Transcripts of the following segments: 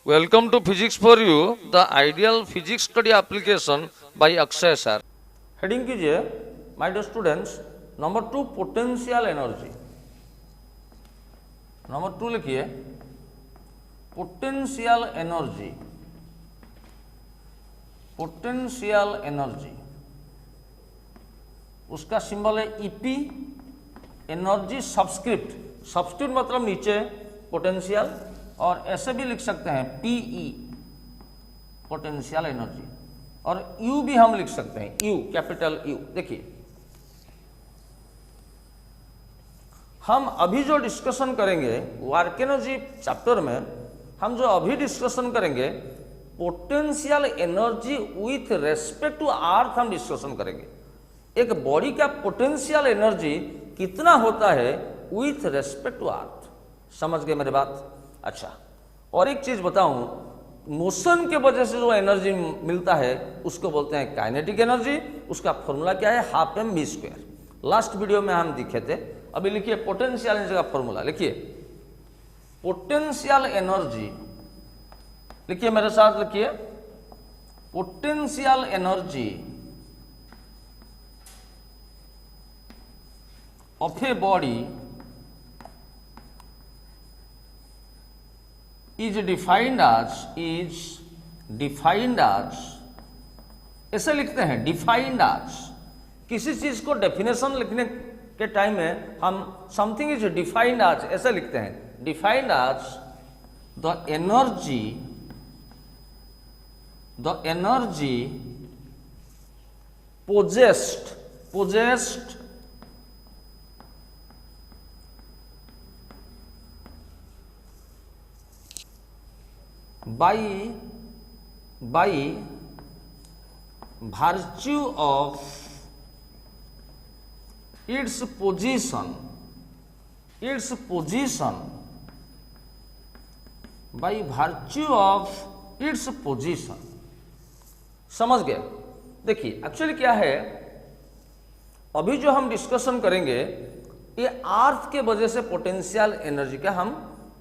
Welcome to Physics for You, the ideal physics study application by Akshay sir. हेडिंग कीजिए my dear students, number 2 potential energy. Number 2 लिखिए potential energy. Potential energy उसका symbol है E P. Energy subscript, subscript मतलब नीचे potential, और ऐसे भी लिख सकते हैं पीई पोटेंशियल एनर्जी, और यू भी हम लिख सकते हैं, यू कैपिटल यू। देखिए हम अभी जो डिस्कशन करेंगे वर्क एनर्जी चैप्टर में, हम जो अभी डिस्कशन करेंगे potential energy with respect to earth हम डिस्कशन करेंगे। एक बॉडी का पोटेंशियल एनर्जी कितना होता है विथ रेस्पेक्ट टू अर्थ। समझ गए मेरी बात? अच्छा, और एक चीज बताऊं, मोशन के वजह से जो एनर्जी मिलता है उसको बोलते हैं काइनेटिक एनर्जी। उसका फॉर्मूला क्या है? Half m v square. Last video में हम दिखे थे। अभी लिखिए पोटेंशियल एनर्जी का फॉर्मूला। लिखिए पोटेंशियल एनर्जी, लिखिए मेरे साथ, लिखिए potential energy of a body is defined as ऐसे लिखते हैं डिफाइंड as। किसी चीज को डेफिनेशन लिखने के टाइम में हम समथिंग इज डिफाइंड as ऐसे लिखते हैं, defined as the energy possessed by virtue of its position by virtue of its position। समझ गए? देखिए एक्चुअली क्या है, अभी जो हम डिस्कशन करेंगे ये अर्थ के वजह से पोटेंशियल एनर्जी का, हम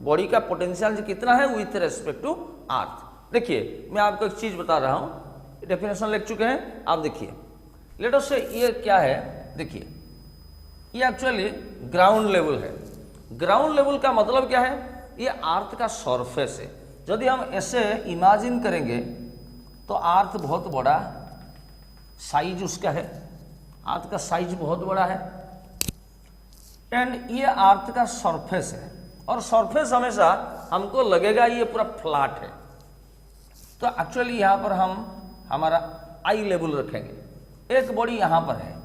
बॉडी का पोटेंशियल कितना है विथ रेस्पेक्ट टू अर्थ। देखिए मैं आपको एक चीज बता रहा हूं, डेफिनेशन लिख चुके हैं आप। देखिए लेट अस से ये क्या है, देखिए ये एक्चुअली ग्राउंड लेवल है। ग्राउंड लेवल का मतलब क्या है? ये अर्थ का सरफेस है। यदि हम ऐसे इमेजिन करेंगे तो अर्थ बहुत बड़ा साइज उसका है, अर्थ का साइज बहुत बड़ा है, एंड ये अर्थ का सरफेस है। और सरफेस हमेशा हमको लगेगा ये पूरा फ्लैट है। तो एक्चुअली यहां पर हम हमारा आई लेवल रखेंगे। एक बॉडी यहां पर है,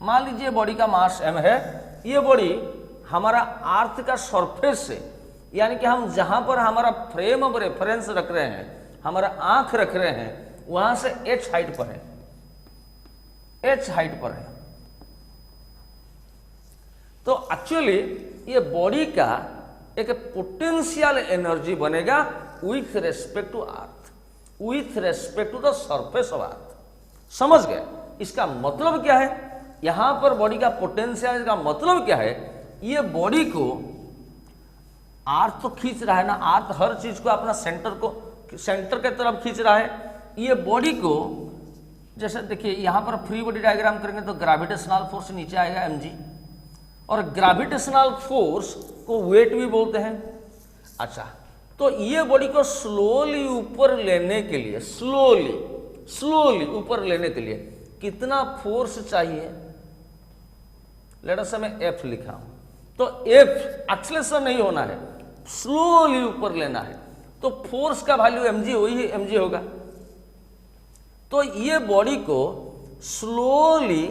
मान लीजिए बॉडी का मास m है। ये बॉडी हमारा अर्थ का सरफेस से, यानी कि हम जहां पर हमारा फ्रेम ऑफ रेफरेंस रख रहे हैं, हमारा आंख रख रहे हैं, वहां से h हाइट पर है, h हाइट पर है। तो एक्चुअली ये बॉडी का एक पोटेंशियल एनर्जी बनेगा with respect to earth, with respect to the surface of earth. समझ गए? इसका मतलब क्या है? यहां पर बॉडी का पोटेंशियल का मतलब क्या है? ये बॉडी को अर्थ तो खींच रहा है ना, अर्थ हर चीज को अपना सेंटर के तरफ खींच रहा है। ये बॉडी को, जैसे देखिए यहां पर फ्री बॉडी डायग्राम करेंगे तो ग्रेविटेशनल फोर्स नीचे आएगा mg, और ग्रेविटेशनल फोर्स को वेट भी बोलते हैं। अच्छा, तो ये बॉडी को स्लोली ऊपर लेने के लिए, स्लोली ऊपर लेने के लिए कितना फोर्स चाहिए? लेट अस से मैं F लिखा हूं, तो F एक्सेलरेशन नहीं होना है, स्लोली ऊपर लेना है, तो फोर्स का वैल्यू mg वही mg होगा। तो ये बॉडी को स्लोली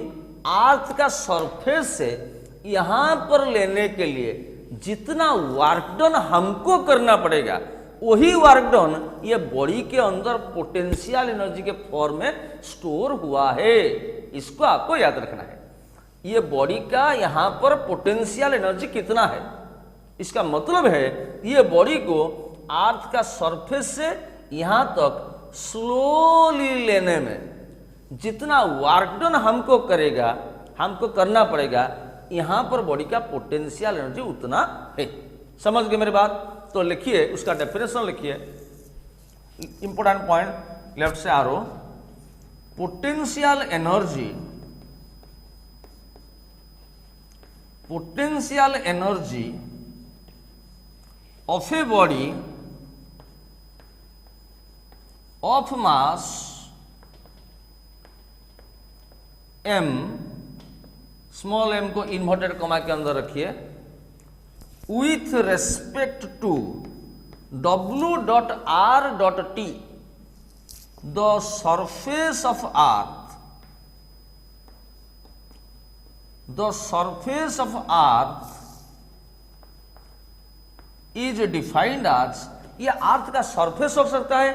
अर्थ का सरफेस से यहां पर लेने के लिए जितना वर्क डन हमको करना पड़ेगा, वही वर्क डन ये बॉडी के अंदर पोटेंशियल एनर्जी के फॉर्म में स्टोर हुआ है। इसको आपको याद रखना है। ये बॉडी का यहां पर पोटेंशियल एनर्जी कितना है, इसका मतलब है ये बॉडी को अर्थ का सरफेस से यहां तक स्लोली लेने में जितना वर्क डन हमको करना पड़ेगा, यहां पर बॉडी का पोटेंशियल एनर्जी उतना है। समझ गए मेरी बात? तो लिखिए उसका डेफिनेशन लिखिए, इंपॉर्टेंट पॉइंट लेफ्ट से arrow, potential energy of a body of mass m, small m को इन्वर्टेड कॉमा के अंदर रखिए, with respect to w.r.t, the surface of earth, is defined as, ये अर्थ का सरफेस हो सकता है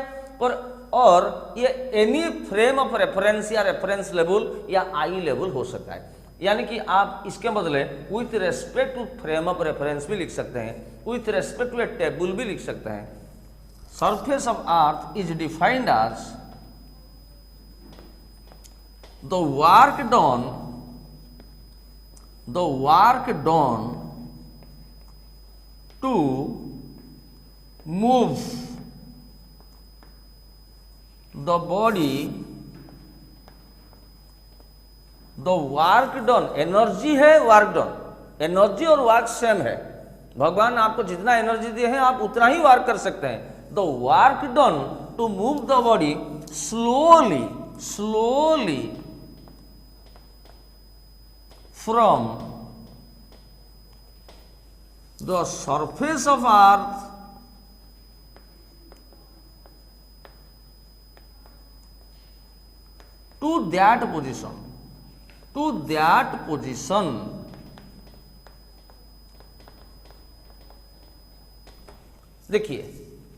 और ये एनी फ्रेम ऑफ रेफरेंस या रेफरेंस लेवल या आई लेवल हो सकता है। यानी कि आप इसके बदले with respect to frame of reference भी लिख सकते हैं, with respect to a table भी लिख सकते हैं। Surface of earth is defined as the work done to move the body, the work done, energy है वर्क डन, एनर्जी और वर्क सेम है। भगवान आपको जितना एनर्जी दिए हैं आप उतना ही वर्क कर सकते हैं। The work done to move the body slowly from the surface of earth to that position, देखिए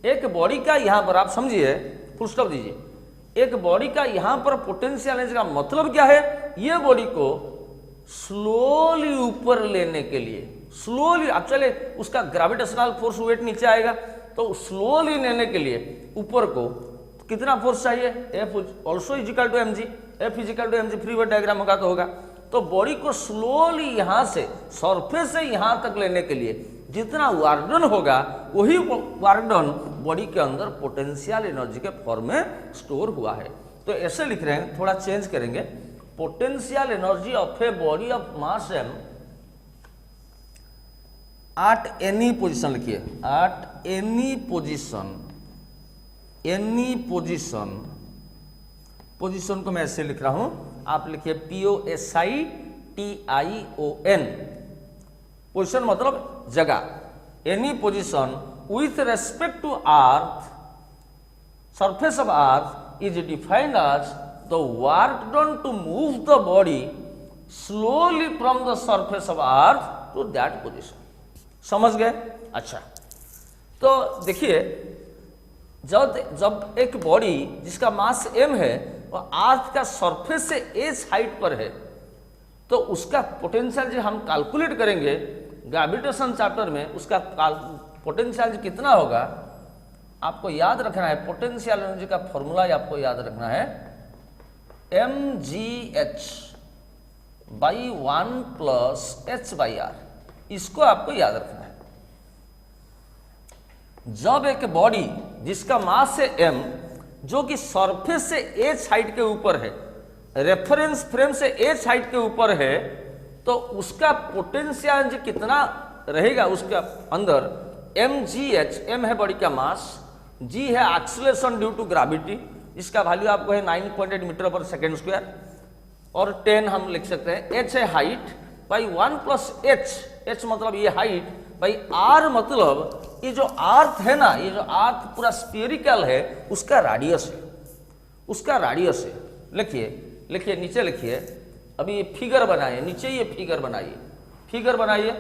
एक बॉडी का यहां पर आप समझिए, फुल स्टॉप दीजिए, एक बॉडी का यहां पर पोटेंशियल एनर्जी का मतलब क्या है, ये बॉडी को स्लोली ऊपर लेने के लिए, स्लोली, अब चले उसका ग्रेविटेशनल फोर्स वेट नीचे आएगा तो स्लोली लेने के लिए ऊपर को कितना फोर्स चाहिए, F also equal to mg, F equal to mg, free weight diagram होगा तो होगा। तो बॉडी को स्लोली यहां से सरफेस से यहां तक लेने के लिए जितना वर्क डन होगा वही वर्क डन बॉडी के अंदर पोटेंशियल एनर्जी के फॉर्म में स्टोर हुआ है। तो ऐसे लिख रहे हैं, थोड़ा चेंज करेंगे, potential energy of a body of mass m at any position, लिखिए एट एनी पोजीशन को मैं ऐसे लिख रहा हूं, आप लिखिए POSITION, पोजीशन मतलब जगह, any position with respect to earth, surface of earth is defined as the work done to move the body slowly from the surface of earth to that position. समझ गए? अच्छा, तो देखिए जब एक बॉडी जिसका मास m है और अर्थ का सरफेस से h हाइट पर है तो उसका पोटेंशियल जो हम कैलकुलेट करेंगे ग्रेविटेशन चैप्टर में, उसका पोटेंशियल कितना होगा आपको याद रखना है। पोटेंशियल एनर्जी का फॉर्मूला आपको याद रखना है, mgh बाई 1 प्लस h/r, इसको आपको याद रखना है। जब एक बॉडी जिसका मास है m, जो कि सरफेस से h हाइट के ऊपर है, रेफरेंस फ्रेम से h हाइट के ऊपर है, तो उसका पोटेंशियल कितना रहेगा उसके अंदर, mgh, m है बॉडी का मास, g है एक्सीलरेशन ड्यू टू ग्रेविटी, इसका वैल्यू आपको है 9.8 मीटर पर सेकेंड स्क्वायर, और 10 हम लिख सकते हैं, h है हाइट बाई 1 प्लस h मतलब ये हाइट भाई r मतलब ये जो अर्थ है ना, ये जो अर्थ पूरा स्फीयरिकल है उसका रेडियस है, उसका रेडियस है। लिखिए नीचे लिखिए, अभी ये फिगर बनाइए, नीचे ये फिगर बनाइए,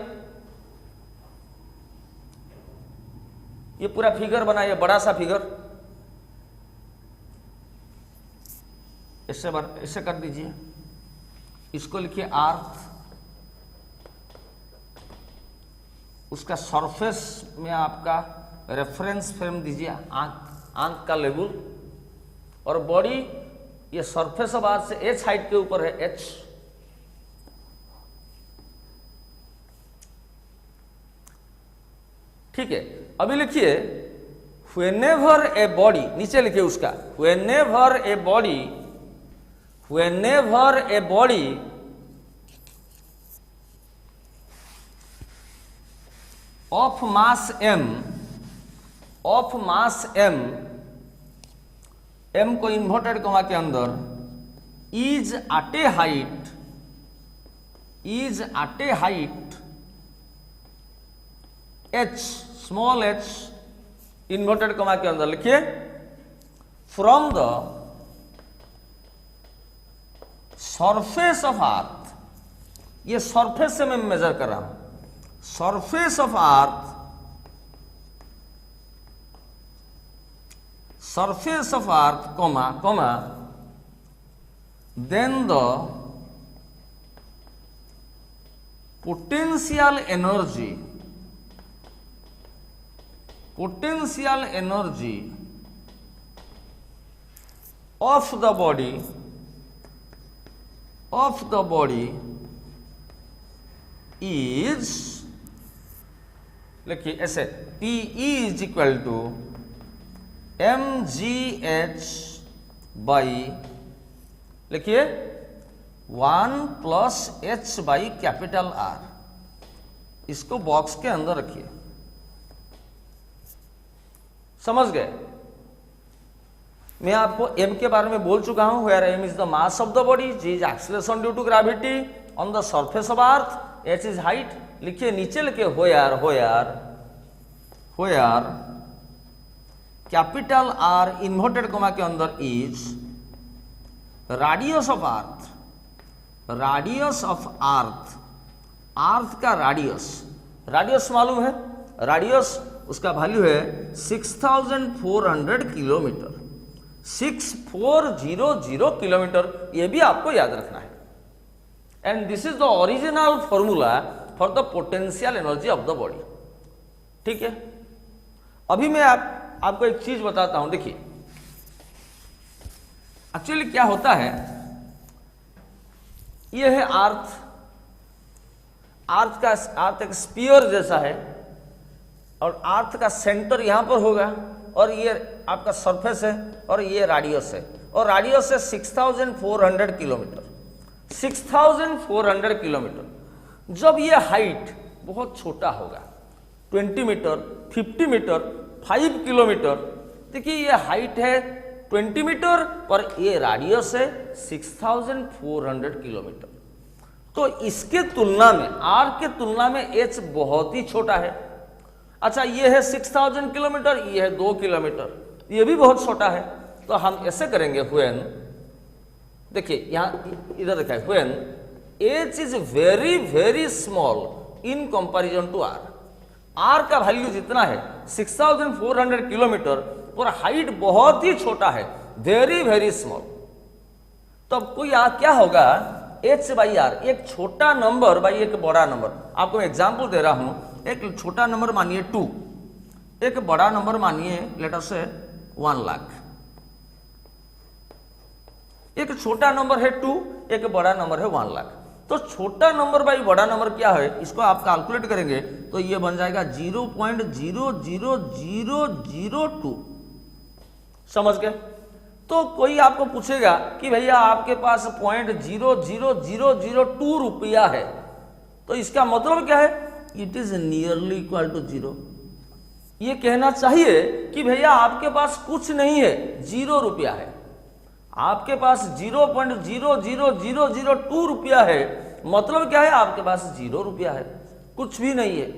ये पूरा फिगर बनाइए, बड़ा सा फिगर, इससे कर दीजिए, इसको लिखिए अर्थ, उसका सरफेस में आपका रेफरेंस फ्रेम दीजिए आंख का लेवल, और बॉडी ये सरफेस ऑफ अर्थ से h हाइट के ऊपर है, h, ठीक है। अभी लिखिए व्हेनेवर ए बॉडी, नीचे लिखिए उसका, whenever a body of mass m, m को इन्वर्टेड कॉमा के अंदर, is at a height h, small h, inverted comma के अंदर लिखिए, from the surface of earth, ये सरफेस से मैं मेजर कर रहा हूं, surface of earth comma then the potential energy of the body is, लिखिए ऐसे, PE is equal to mgh by, लिखिए 1 plus h by capital R, इसको बॉक्स के अंदर रखिए, समझ गए? मैं आपको m के बारे में बोल चुका हूं, where m is the mass of the body, g is acceleration due to gravity on the surface of earth, h is height, लिखिए नीचे लिखिए where capital R inverted comma के अंदर इज रेडियस ऑफ अर्थ का रेडियस मालूम है, radius उसका value है 6400 किलोमीटर, 6400 किलोमीटर, ये भी आपको याद रखना है। And this is the original formula for the potential energy of the body, ठीक है? अभी मैं आपको एक चीज बताता हूं, देखिए एक्चुअली क्या होता है, यह है अर्थ एक स्फीयर जैसा है, और अर्थ का सेंटर यहां पर होगा, और ये आपका सरफेस है, और ये रेडियस है, और रेडियस है 6400 किलोमीटर, 6400 किलोमीटर। जब ये हाइट बहुत छोटा होगा, 20 मीटर, 50 मीटर, 5 किलोमीटर, देखिए ये हाइट है 20 मीटर पर ये रेडियस है 6400 किलोमीटर। तो इसके तुलना में, आर के तुलना में एच बहुत ही छोटा है। अच्छा, ये है 6000 किलोमीटर, ये है 2 किलोमीटर, ये भी बहुत छोटा है। तो हम ऐसे करेंगे, व्हेन, देखिए यहां इधर देखा है, when h is very very small in comparison to R, R का वैल्यू जितना है 6400 किलोमीटर और हाइट बहुत ही छोटा है, वेरी वेरी स्मॉल। तो अब कोई क्या होगा, एच बाई आर, एक छोटा नंबर बाई एक बड़ा नंबर। आपको मैं एग्जांपल दे रहा हूं, एक छोटा नंबर मानिए 2, एक बड़ा नंबर मानिए लेट अस से 1 लाख। एक छोटा नंबर है 2, एक बड़ा नंबर है 1 लाख। तो छोटा नंबर बाई बड़ा नंबर क्या है, इसको आप कैलकुलेट करेंगे तो ये बन जाएगा 0.00002। समझ गए? तो कोई आपको पूछेगा कि भैया आपके पास 0.00002 रुपया है, तो इसका मतलब क्या है, it is nearly equal to 0। ये कहना चाहिए कि भैया आपके पास कुछ नहीं है, 0 रुपया है। आपके पास 0.00002 रुपया है, मतलब क्या है, आपके पास 0 रुपया है, कुछ भी नहीं है।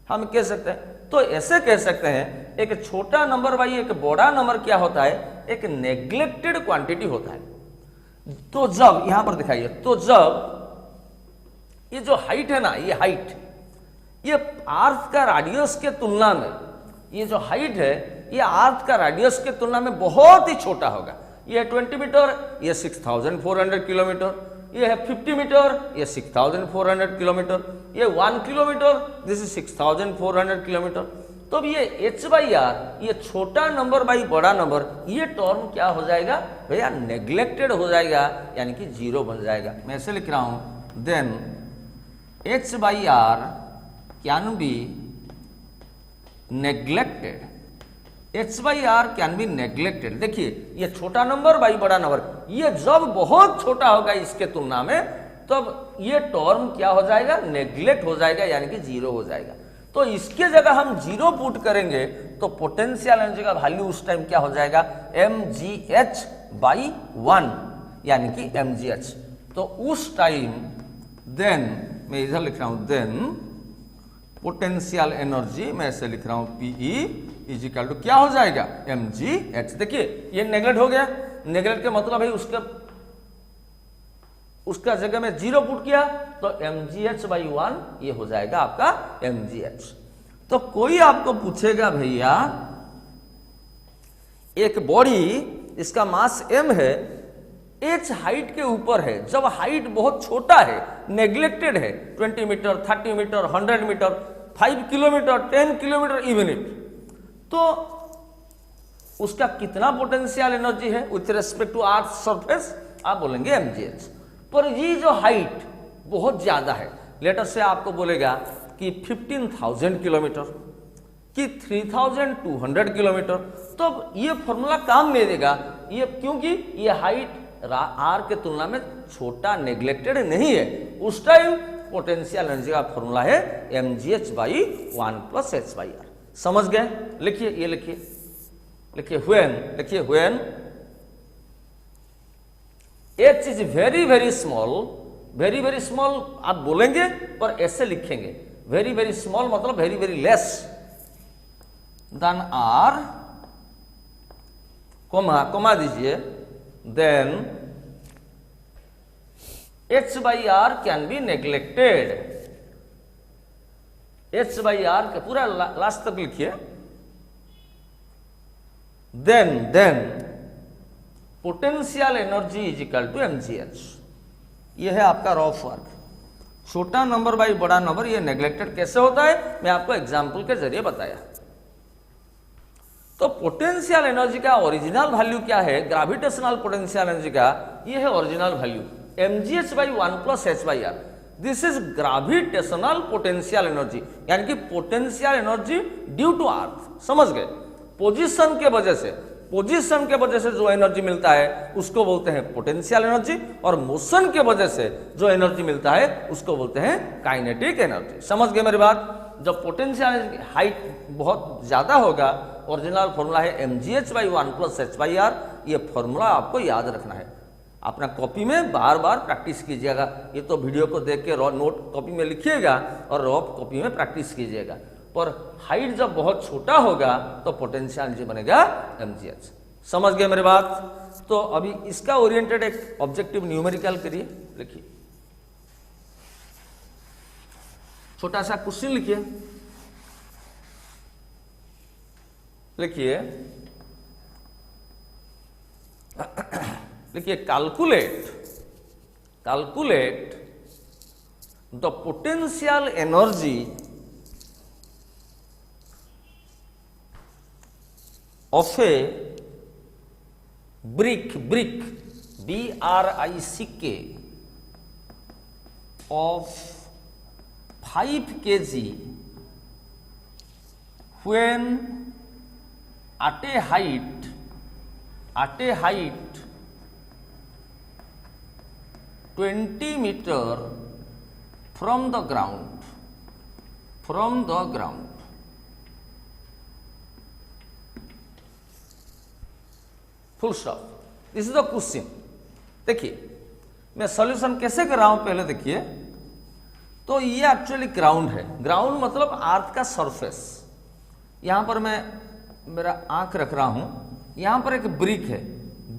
हम कह सकते हैं, तो ऐसे कह सकते हैं, एक छोटा नंबर बाई एक बड़ा नंबर क्या होता है, एक नेग्लेक्टेड क्वांटिटी होता है। तो जब यहां पर दिखाइए, तो जब ये जो हाइट है ना, ये हाइट, ये अर्थ का रेडियस के तुलना में, ये जो हाइट है ये अर्थ का रेडियस के तुलना में बहुत ही छोटा होगा। ये 20 मीटर, ये 6400 किलोमीटर, ये है 50 मीटर, ये 6400 किलोमीटर, ये 1 किलोमीटर, दिस इज 6400 किलोमीटर। तो ये h बाई आर, ये छोटा नंबर बाई बड़ा नंबर, ये टर्म क्या हो जाएगा भैया, नेग्लेक्टेड हो जाएगा, यानी कि 0 बन जाएगा। मैं ऐसे लिख रहा हूं, then h by R can be neglected h by R can be neglected. देखिए ये छोटा नंबर बाई बड़ा नंबर, ये जब बहुत छोटा होगा इसके तुलना में तब ये टर्म क्या हो जाएगा, नेग्लेक्ट हो जाएगा, यानी कि जीरो हो जाएगा। तो इसके जगह हम जीरो पुट करेंगे तो पोटेंशियल एनर्जी का वैल्यू उस टाइम क्या हो जाएगा, mgh बाई 1 यानी कि mgh। तो उस टाइम देन मैं इधर लिख रहा हूं देन पोटेंशियल एनर्जी मैं ऐसे लिख रहा हूं Pe इजिकल टू क्या हो जाएगा mgh। देखिए ये नेगलेक्ट हो गया, नेगलेक्ट का मतलब है उसका जगह में जीरो पुट किया तो mgh बाई 1 ये हो जाएगा आपका mgh। तो कोई आपको पूछेगा भैया एक बॉडी इसका मास m है, h हाइट के ऊपर है, जब हाइट बहुत छोटा है, नेग्लेक्टेड है, 20 metre 30 metre 100 metre 5 kilometre 10 kilometre even it, तो उसका कितना पोटेंशियल एनर्जी है with respect to earth surface, आप बोलेंगे mgh। पर ये जो हाइट बहुत ज्यादा है, लेटर से आपको बोलेगा कि 15,000 किलोमीटर कि 3,200 किलोमीटर, तो ये फॉर्मूला काम नहीं देगा ये, क्योंकि ये हाइट आर के तुलना में छोटा नेग्लेक्टेड नहीं है। उस टाइम पोटेंशियल एनर्जी का फॉर्मूला है mgh by 1 plus h by R. समझ गए? लिखिए, ये लिखिए when h is very very small आप बोलेंगे पर ऐसे लिखेंगे, वेरी वेरी स्मॉल मतलब very very less than R, comma दीजिए, then h by R can be neglected. h by R के पूरा लास्ट तक लिखिए, then potential energy is equal to mgh। यह है आपका रफ वर्क। छोटा नंबर बाई बड़ा नंबर ये नेग्लेक्टेड कैसे होता है, मैं आपको एग्जाम्पल के जरिए बताया। तो पोटेंशियल एनर्जी का ओरिजिनल वैल्यू क्या है, ग्रेविटेशनल पोटेंशियल एनर्जी का ये है original value mgh by 1 plus h by R. This is gravitational potential energy, यानी कि potential energy due to earth. समझ गए? पोजीशन के वजह से जो एनर्जी मिलता है उसको बोलते हैं पोटेंशियल एनर्जी, और मोशन के वजह से जो एनर्जी मिलता है उसको बोलते हैं काइनेटिक एनर्जी। समझ गए मेरी बात? जब पोटेंशियल हाइट बहुत ज्यादा होगा, ओरिजिनल फॉर्मूला है mgh by 1 plus h by R. ये फॉर्मूला आपको याद रखना है, अपना कॉपी में बार बार प्रैक्टिस कीजिएगा। ये तो वीडियो को देख के नोट कॉपी में लिखिएगा और रफ कॉपी में प्रैक्टिस कीजिएगा। पर हाइट जब बहुत छोटा होगा तो पोटेंशियल एनर्जी बनेगा mgh। समझ गए मेरी बात? तो अभी इसका ओरिएंटेड एक ऑब्जेक्टिव न्यूमेरिकल करिए। लिखिए, छोटा सा क्वेश्चन लिखिए, calculate the potential energy of a brick BRICK of 5 kg when at a height 20 meter from the ground, full stop. This is the question. देखिए मैं सॉल्यूशन कैसे कर रहा हूं, पहले देखिए। तो ये एक्चुअली ग्राउंड है, ग्राउंड मतलब अर्थ का सरफेस। यहां पर मैं मेरा आंख रख रहा हूं, यहां पर एक ब्रिक है,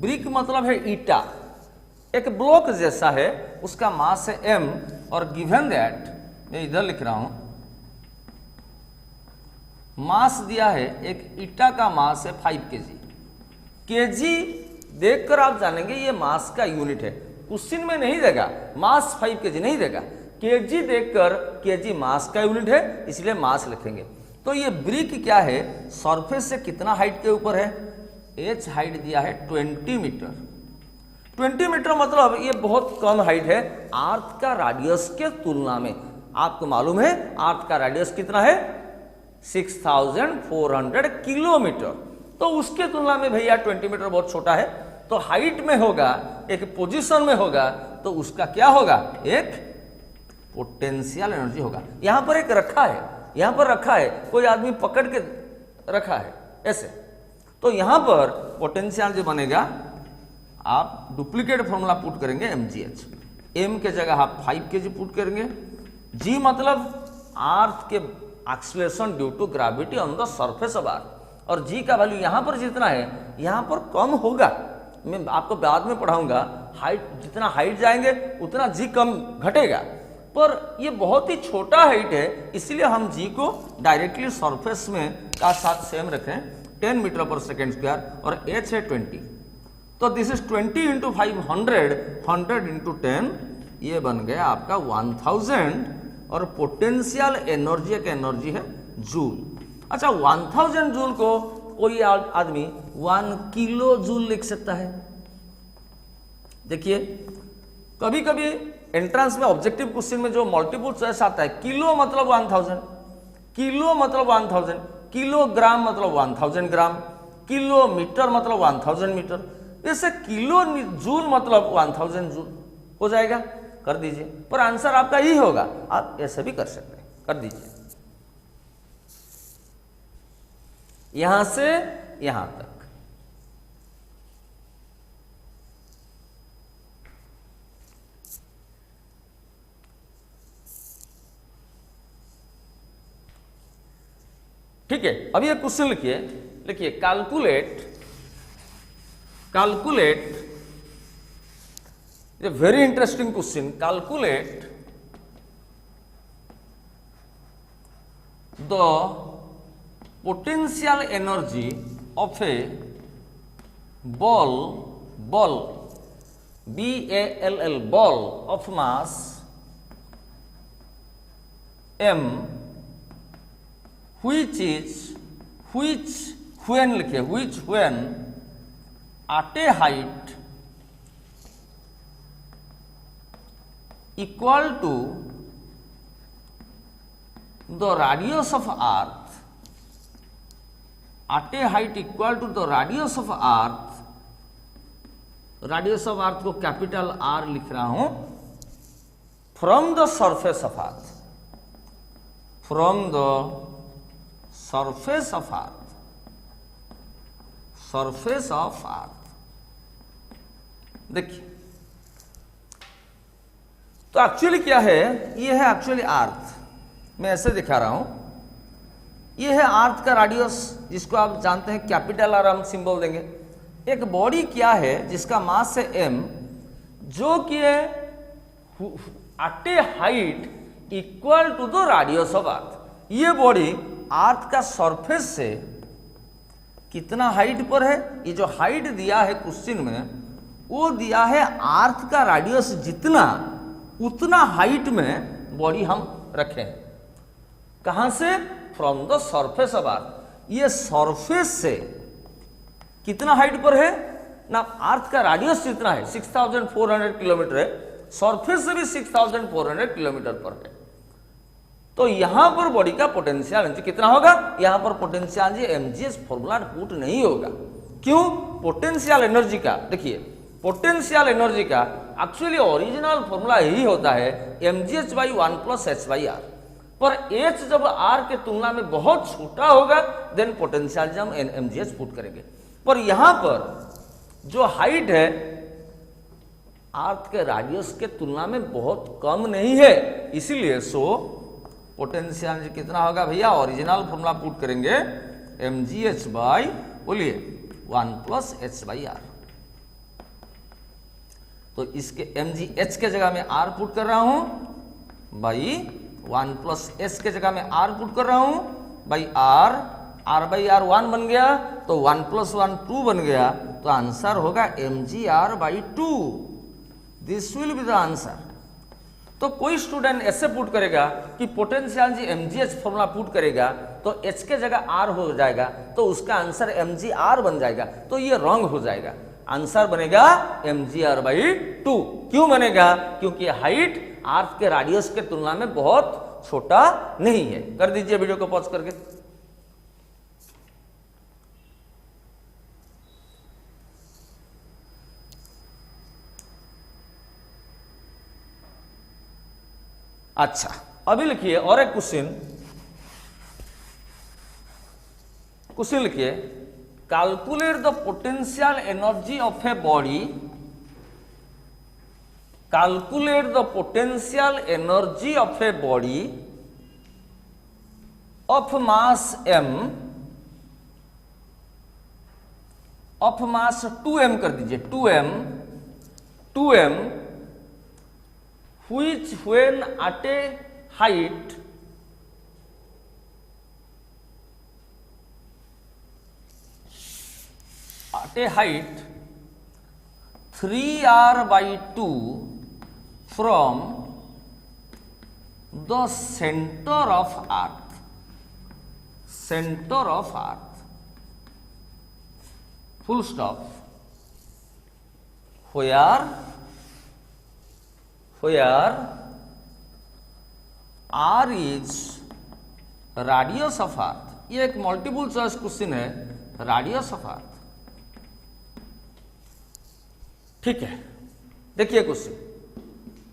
ब्रिक मतलब है ईटा, एक ब्लॉक जैसा है, उसका मास है m, और गिवन दैट मैं इधर लिख रहा हूं मास दिया है, एक ईटा का मास है 5 kg। केजी देखकर आप जानेंगे ये मास का यूनिट है, क्वेश्चन में नहीं देगा मास 5 kg नहीं देगा, केजी देखकर केजी मास का यूनिट है, इसलिए मास लिखेंगे। तो ये ब्रिक क्या है, सरफेस से कितना हाइट के ऊपर है, एच हाइट दिया है 20 मीटर। 20 मीटर मतलब ये बहुत कम हाइट है अर्थ का रेडियस के तुलना में। आपको मालूम है अर्थ का रेडियस कितना है, 6400 किलोमीटर। तो उसके तुलना में भैया 20 मीटर बहुत छोटा है, तो हाइट में होगा, एक पोजीशन में होगा, तो उसका क्या होगा, एक पोटेंशियल एनर्जी होगा। यहां पर एक रखा है, यहां पर रखा है, कोई आदमी पकड़ के रखा है ऐसे, तो यहां पर पोटेंशियल जो बनेगा, आप डुप्लीकेट फॉर्मूला पुट करेंगे mgh, m के जगह आप 5 kg पुट करेंगे, g मतलब अर्थ के acceleration due to gravity on the surface of earth, और g का वैल्यू यहां पर जितना है यहां पर कम होगा, मैं आपको बाद में पढ़ाऊंगा, हाइट जितना हाइट जाएंगे उतना g कम घटेगा, पर ये बहुत ही छोटा हाइट है, इसलिए हम g को डायरेक्टली सरफेस में का साथ सेम रखें, 10 मीटर पर सेकेंड स्क्वायर, और h है 20, तो दिस इज 20 इंटू 500, 100 इंटू 10, ये बन गया आपका 1000, और पोटेंशियल एनर्जी एक एनर्जी है जूल। अच्छा, 1000 जूल को कोई आदमी 1 किलो जूल लिख सकता है। देखिए, कभी कभी एंट्रेंस में ऑब्जेक्टिव क्वेश्चन में जो मल्टीपल चॉइस आता है, किलो मतलब 1000, किलो मतलब 1000, किलोग्राम मतलब 1000 ग्राम, किलोमीटर मतलब 1000 मीटर, जैसे किलो जूल मतलब 1000 जूल हो जाएगा, कर दीजिए, पर आंसर आपका यही होगा, आप ऐसे भी कर सकते हैं, कर दीजिए, यहां से यहां तक। ठीक है, अब ये क्वेश्चन लिखिए, लिखिए calculate a very interesting question, calculate the potential energy of a ball BALL ball of mass m which when at a height equal to the radius of earth, at a height equal to the radius of earth, radius of earth को capital R लिख रहा हूं, from the surface of earth, from the surface of earth, surface of earth। देखिए, तो actually क्या है, ये है एक्चुअली अर्थ, मैं ऐसे दिखा रहा हूं, ये है अर्थ का रेडियस, जिसको आप जानते हैं कैपिटल आर, हम सिंबल देंगे। एक बॉडी क्या है जिसका मास है m, जो कि at a height equal to the radius of earth. ये बॉडी अर्थ का सरफेस से कितना हाइट पर है, ये जो हाइट दिया है क्वेश्चन में, वो दिया है अर्थ का रेडियस जितना, उतना हाइट में बॉडी हम रखें। कहां से, from the surface of earth. ये सरफेस से कितना हाइट पर है ना, अर्थ का रेडियस जितना है 6400 किलोमीटर है, सरफेस से भी 6400 किलोमीटर पर है, तो यहां पर बॉडी का पोटेंशियल एनर्जी कितना होगा, यहां पर potential energy mgh formula put नहीं होगा। क्यों, पोटेंशियल एनर्जी का देखिए, पोटेंशियल एनर्जी का एक्चुअली ओरिजिनल फॉर्मूला यही होता है mgh by 1 plus h by r, पर h जब r के तुलना में बहुत छोटा होगा देन पोटेंशियल हम mgh पुट करेंगे। पर यहां पर जो हाइट है अर्थ के रेडियस के तुलना में बहुत कम नहीं है, इसीलिए सो पोटेंशियल कितना होगा भैया, ओरिजिनल फॉर्मूला पुट करेंगे mgh by, बोलिए 1 plus h by r। तो इसके mgh के जगह में r पुट कर रहा हूं, बाई 1 plus s के जगह में r पुट कर रहा हूं, बाई r बाई r 1 बन गया, तो 1 plus 1 2 बन गया, तो आंसर होगा mgr by 2। This will be the answer. तो कोई स्टूडेंट ऐसे पुट करेगा कि पोटेंशियल जी mgh फॉर्मूला पुट करेगा तो h के जगह r हो जाएगा, तो उसका आंसर mgr बन जाएगा, तो ये रॉन्ग हो जाएगा। आंसर बनेगा mgr by 2। क्यों बनेगा, क्योंकि हाइट अर्थ के रेडियस के तुलना में बहुत छोटा नहीं है। कर दीजिए वीडियो को पॉज करके। अच्छा, अभी लिखिए और एक क्वेश्चन लिखिए, calculate the potential energy of a body, calculate the potential energy of a body of mass m, of mass 2m कर दीजिए, 2m which when at a height at a height 3r/2 from the center of earth, center of earth, full stop, where r is radius of earth। ये एक multiple choice question है, radius of अर्थ। ठीक है, देखिए question,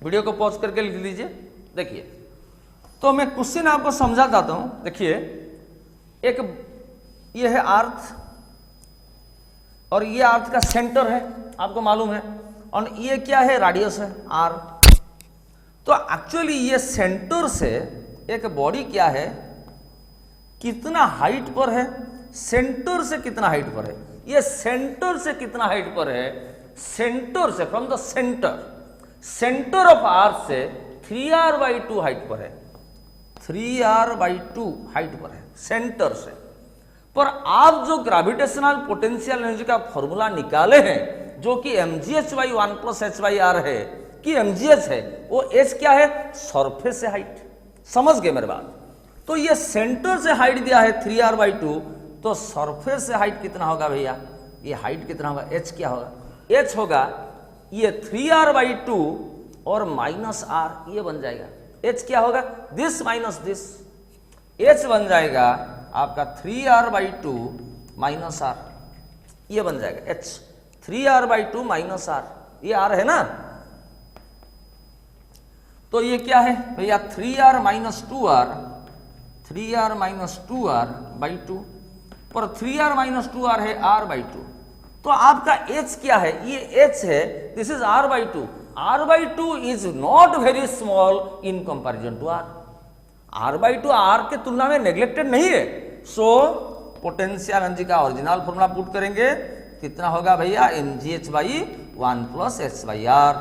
video को pause करके लिख लीजिए। देखिए, तो मैं क्वेश्चन आपको समझा देता हूं। देखिए, एक ये है अर्थ और ये अर्थ का सेंटर है, आपको मालूम है, और ये क्या है, रेडियस है आर। तो एक्चुअली ये सेंटर से एक बॉडी क्या है, कितना हाइट पर है, सेंटर से कितना हाइट पर है, ये सेंटर से कितना हाइट पर है, सेंटर से, from the centre of earth से 3r/2 हाइट पर है, 3r/2 हाइट पर है सेंटर से। पर आप जो ग्रेविटेशनल पोटेंशियल एनर्जी का फॉर्मूला निकाले हैं, जो कि mgh/1 + h/r है कि mgh है, वो h क्या है, सरफेस से हाइट। समझ गए मेरे बात? तो ये सेंटर से हाइट दिया है 3r/2, तो सरफेस से हाइट कितना होगा भैया, ये हाइट कितना होगा, h क्या होगा, h होगा ये 3r/2 और -r, ये बन जाएगा, h क्या होगा, दिस माइनस दिस, h बन जाएगा आपका 3r/2 -r, ये बन जाएगा h, 3r/2 -r, ये r है ना। तो ये क्या है भैया, 3r - 2r, 3r - 2r/2, पर 3r - 2r है r/2। तो आपका h क्या है, ये h है, this is r/2। r/2 is not very small in comparison to r, r/2 r के तुलना में नेग्लेक्टेड नहीं है। सो पोटेंशियल एनर्जी का ओरिजिनल फॉर्मूला पुट करेंगे, कितना होगा भैया, mgh/1 + h/r।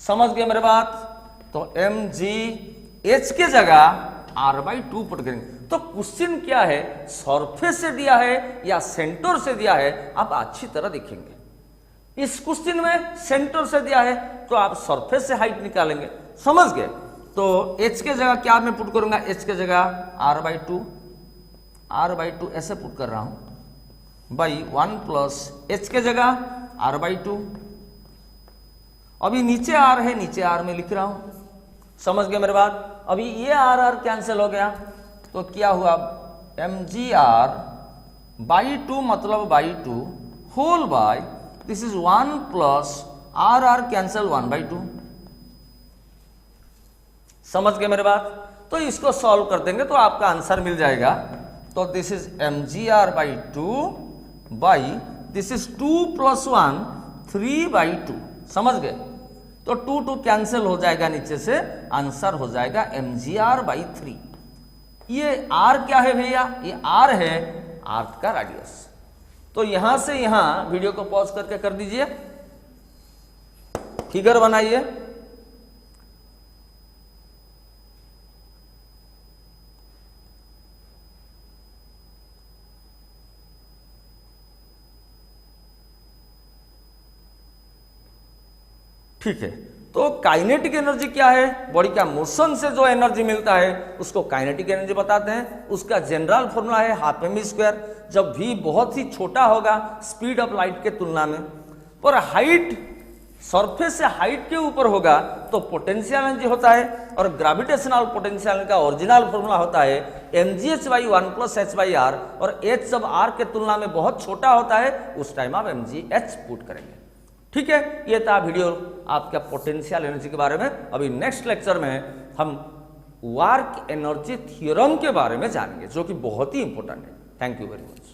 समझ गए मेरे बात? तो mgh के जगह r/2 पुट करेंगे। तो क्वेश्चन क्या है, सरफेस से दिया है या सेंटर से दिया है, आप अच्छी तरह देखेंगे। इस क्वेश्चन में सेंटर से दिया है, तो आप सरफेस से हाइट निकालेंगे। समझ गए? तो h के जगह क्या मैं पुट करूंगा, h के जगह r/2 ऐसे पुट कर रहा हूं, बाई 1 + h के जगह r/2। अभी नीचे r है, नीचे r में लिख रहा हूं। समझ गए मेरे बात? अभी ये r कैंसिल हो गया, तो क्या हुआ, mgr/2 मतलब /2 whole by, this is 1 + r cancel 1/2। समझ गए मेरे बात? तो इसको सॉल्व कर देंगे तो आपका आंसर मिल जाएगा। तो this is mgr/2 by, this is 2 + 1 3/2। समझ गए? तो 2 कैंसिल हो जाएगा नीचे से, आंसर हो जाएगा mgr/3। ये r क्या है भैया, ये r है अर्थ का रेडियस। तो यहां से यहां वीडियो को पॉज करके कर दीजिए, फिगर बनाइए। ठीक है, तो काइनेटिक एनर्जी क्या है, बॉडी का मोशन से जो एनर्जी मिलता है उसको काइनेटिक एनर्जी बताते हैं। उसका जनरल फॉर्मूला है ½ m²। जब v बहुत ही छोटा होगा स्पीड ऑफ लाइट के तुलना में, पर हाइट सरफेस से हाइट के ऊपर होगा तो पोटेंशियल एनर्जी होता है, और ग्रेविटेशनल पोटेंशियल का ओरिजिनल फॉर्मूला होता है mgh/1 + h/r, और h जब r के तुलना में बहुत छोटा होता है उस टाइम आप mgh पुट करेंगे। ठीक है, ये था वीडियो आपका पोटेंशियल एनर्जी के बारे में। अभी नेक्स्ट लेक्चर में हम वर्क एनर्जी थ्योरम के बारे में जानेंगे, जो कि बहुत ही इंपॉर्टेंट है। Thank you very much.